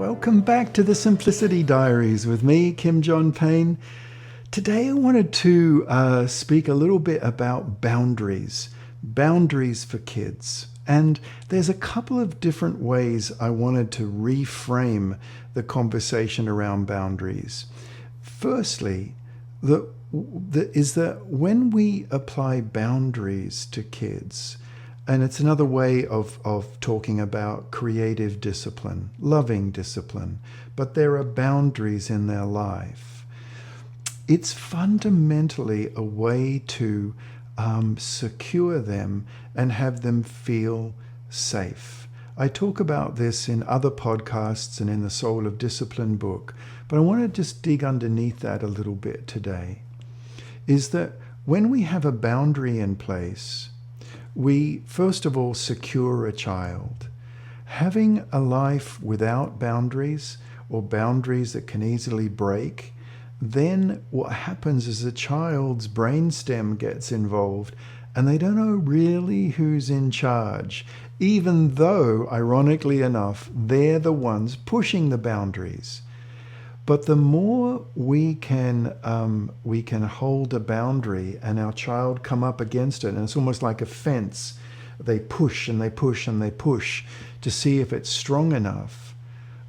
Welcome back to the Simplicity Diaries with me, Kim John Payne. Today I wanted to speak a little bit about boundaries for kids. And there's a couple of different ways I wanted to reframe the conversation around boundaries. Firstly, is that when we apply boundaries to kids, and it's another way of talking about creative discipline, loving discipline, but there are boundaries in their life. It's fundamentally a way to secure them and have them feel safe. I talk about this in other podcasts and in the Soul of Discipline book, but I want to just dig underneath that a little bit today. Is that when we have a boundary in place, we first of all secure a child. Having a life without boundaries or boundaries that can easily break, then what happens is the child's brainstem gets involved and they don't know really who's in charge, even though, ironically enough, they're the ones pushing the boundaries. But the more we can hold a boundary and our child come up against it, and it's almost like a fence. They push and they push and they push to see if it's strong enough.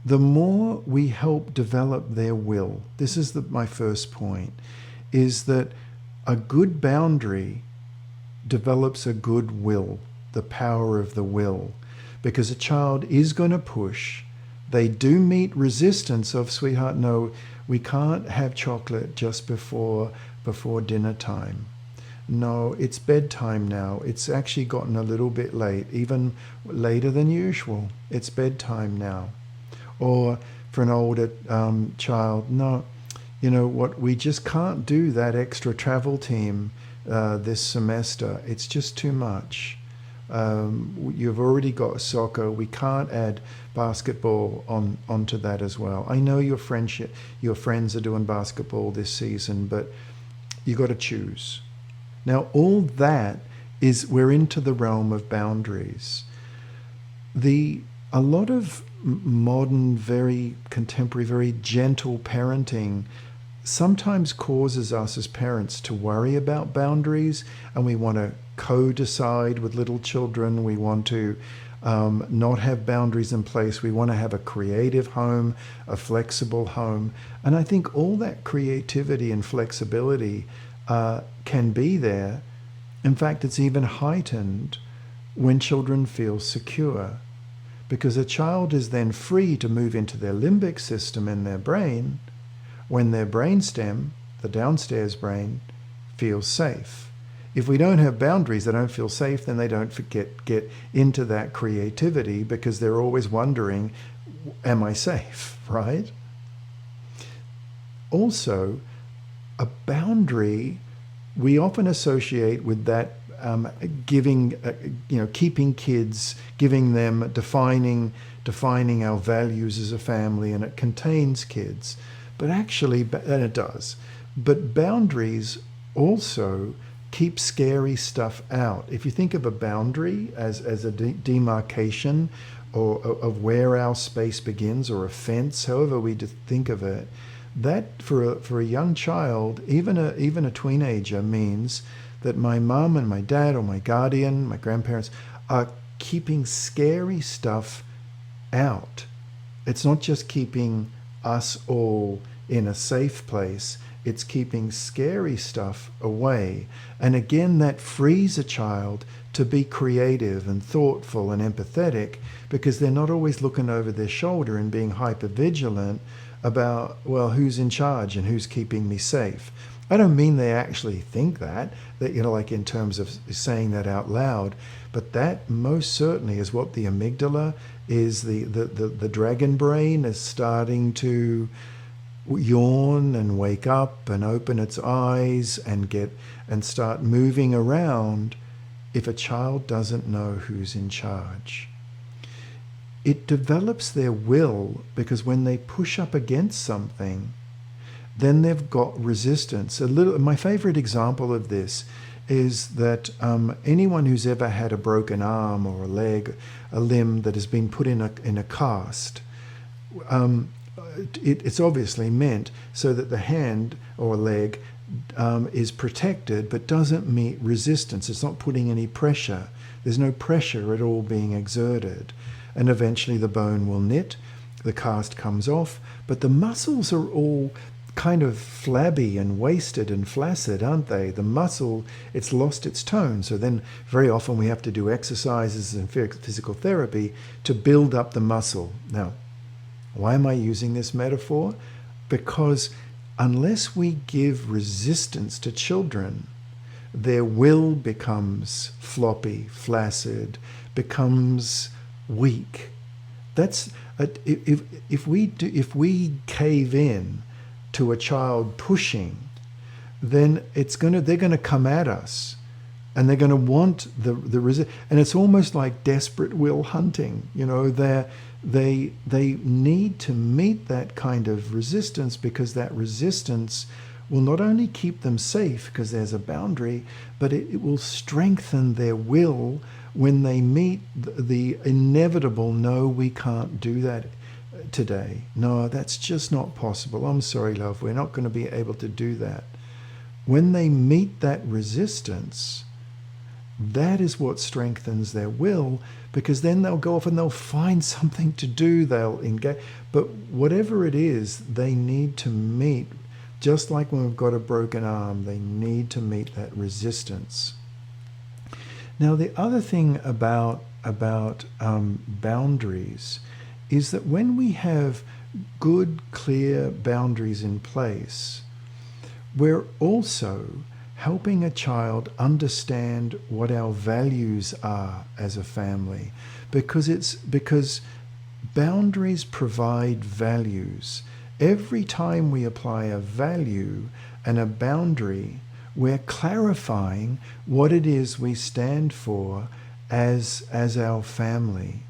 The more we help develop their will. This is my first point, is that a good boundary develops a good will, the power of the will, because a child is going to push. They do meet resistance of, sweetheart, no, we can't have chocolate just before dinner time. No, it's bedtime now. It's actually gotten a little bit late, even later than usual. It's bedtime now. Or for an older child, no, you know what, we just can't do that extra travel team this semester. It's just too much. You've already got soccer. We can't add basketball onto that as well. I know your friends are doing basketball this season, but you got to choose. Now, all that is, we're into the realm of boundaries. A lot of modern, very contemporary, very gentle parenting sometimes causes us as parents to worry about boundaries, and we want to co-decide with little children. We want to not have boundaries in place. We want to have a creative home, a flexible home. And I think all that creativity and flexibility can be there. In fact, it's even heightened when children feel secure, because a child is then free to move into their limbic system in their brain when their brainstem, the downstairs brain, feels safe. If we don't have boundaries, they don't feel safe, then they don't get into that creativity because they're always wondering, am I safe, right? Also, a boundary we often associate with that keeping kids, giving them, defining our values as a family, and it contains kids. But actually, and it does, but boundaries also keep scary stuff out. If you think of a boundary as a demarcation or of where our space begins, or a fence, however we think of it, that for a young child, even a teenager, means that my mum and my dad or my guardian, my grandparents, are keeping scary stuff out. It's not just keeping us all in a safe place, it's keeping scary stuff away. And again, that frees a child to be creative and thoughtful and empathetic, because they're not always looking over their shoulder and being hypervigilant about, well, who's in charge and who's keeping me safe. I don't mean they actually think that like in terms of saying that out loud, but that most certainly is what the amygdala is. The dragon brain is starting to yawn and wake up and open its eyes and start moving around if a child doesn't know who's in charge. It develops their will, because when they push up against something, then they've got resistance. My favorite example of this is that anyone who's ever had a broken arm or a leg, a limb that has been put in a cast, it's obviously meant so that the hand or leg is protected but doesn't meet resistance. It's not putting any pressure. There's no pressure at all being exerted. And eventually the bone will knit, the cast comes off, but the muscles are all kind of flabby and wasted and flaccid, aren't they? The muscle, it's lost its tone. So then very often we have to do exercises and physical therapy to build up the muscle. Now, why am I using this metaphor? Because unless we give resistance to children, their will becomes floppy, flaccid, becomes weak. That's if we cave in to a child pushing, then they're gonna come at us, and they're gonna want the and it's almost like desperate will hunting. You know, they need to meet that kind of resistance, because that resistance will not only keep them safe because there's a boundary, but it will strengthen their will when they meet the inevitable, no, we can't do that today. No, that's just not possible. I'm sorry, love, we're not going to be able to do that. When they meet that resistance, that is what strengthens their will, because then they'll go off and they'll find something to do, they'll engage. But whatever it is, they need to meet, just like when we've got a broken arm, they need to meet that resistance. Now, the other thing about boundaries is that when we have good, clear boundaries in place, we're also helping a child understand what our values are as a family, because boundaries provide values. Every time we apply a value and a boundary, we're clarifying what it is we stand for as our family.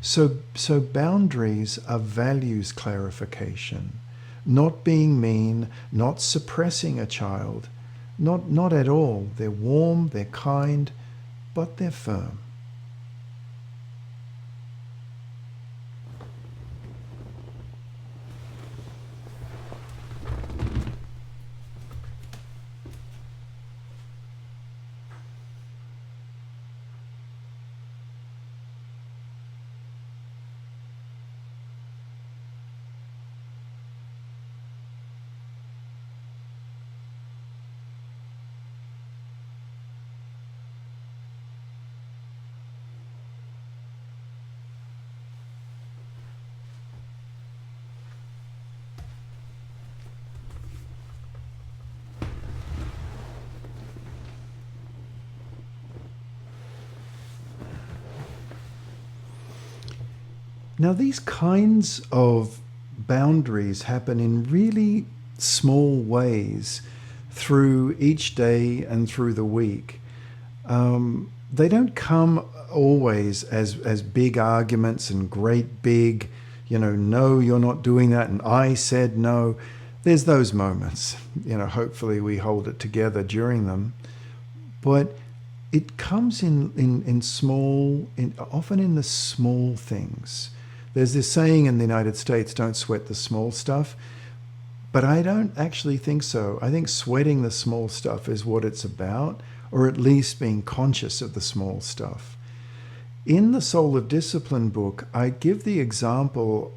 So boundaries are values clarification, not being mean, not suppressing a child, not at all. They're warm, they're kind, but they're firm. Now, these kinds of boundaries happen in really small ways through each day and through the week. They don't come always as big arguments and great big, no, you're not doing that, and I said no. There's those moments, hopefully we hold it together during them. But it comes in small, often in the small things. There's this saying in the United States, don't sweat the small stuff. But I don't actually think so. I think sweating the small stuff is what it's about, or at least being conscious of the small stuff. In the Soul of Discipline book, I give the example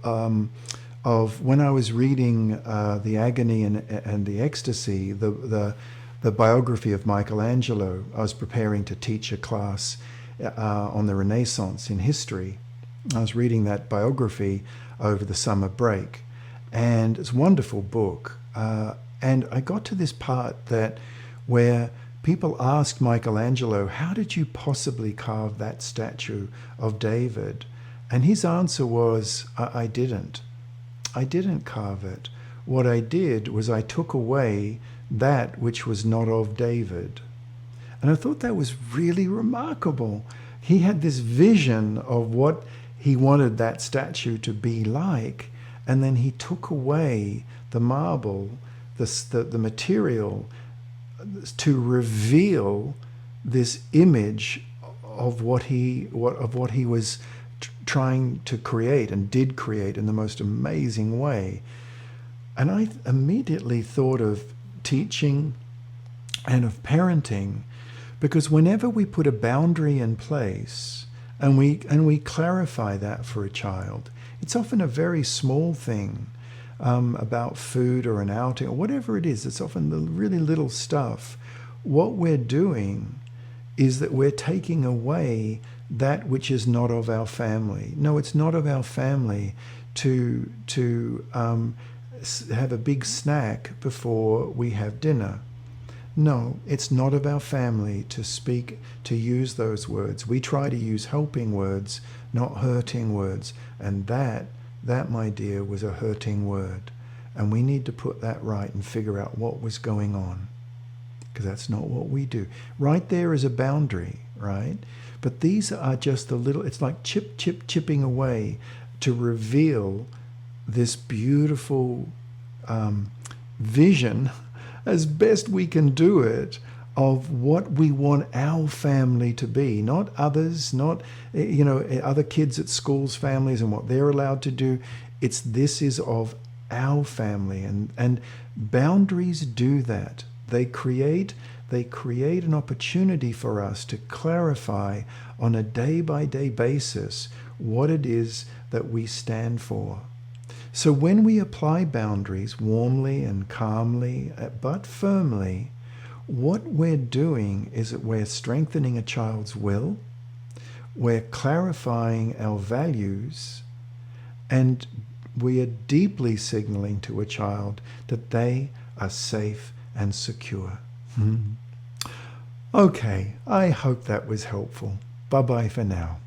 of when I was reading The Agony and the Ecstasy, the biography of Michelangelo. I was preparing to teach a class on the Renaissance in history. I was reading that biography over the summer break, and it's a wonderful book. And I got to this part where people asked Michelangelo, how did you possibly carve that statue of David? And his answer was, I didn't. I didn't carve it. What I did was I took away that which was not of David. And I thought that was really remarkable. He had this vision of what he wanted that statue to be like, and then he took away the marble, the material, to reveal this image of what he was trying to create and did create in the most amazing way. And I immediately thought of teaching and of parenting, because whenever we put a boundary in place and we clarify that for a child, it's often a very small thing, about food or an outing or whatever it is. It's often the really little stuff. What we're doing is that we're taking away that which is not of our family. No, it's not of our family to have a big snack before we have dinner. No, it's not of our family to speak, to use those words. We try to use helping words, not hurting words. And that, my dear, was a hurting word. And we need to put that right and figure out what was going on, because that's not what we do. Right there is a boundary, right? But these are just the little, it's like chipping away to reveal this beautiful vision, as best we can do it, of what we want our family to be, not others, not other kids at school's families and what they're allowed to do. This is of our family, and boundaries do that. They create an opportunity for us to clarify on a day-by-day basis what it is that we stand for. So when we apply boundaries warmly and calmly, but firmly, what we're doing is that we're strengthening a child's will, we're clarifying our values, and we are deeply signaling to a child that they are safe and secure. Okay, I hope that was helpful. Bye-bye for now.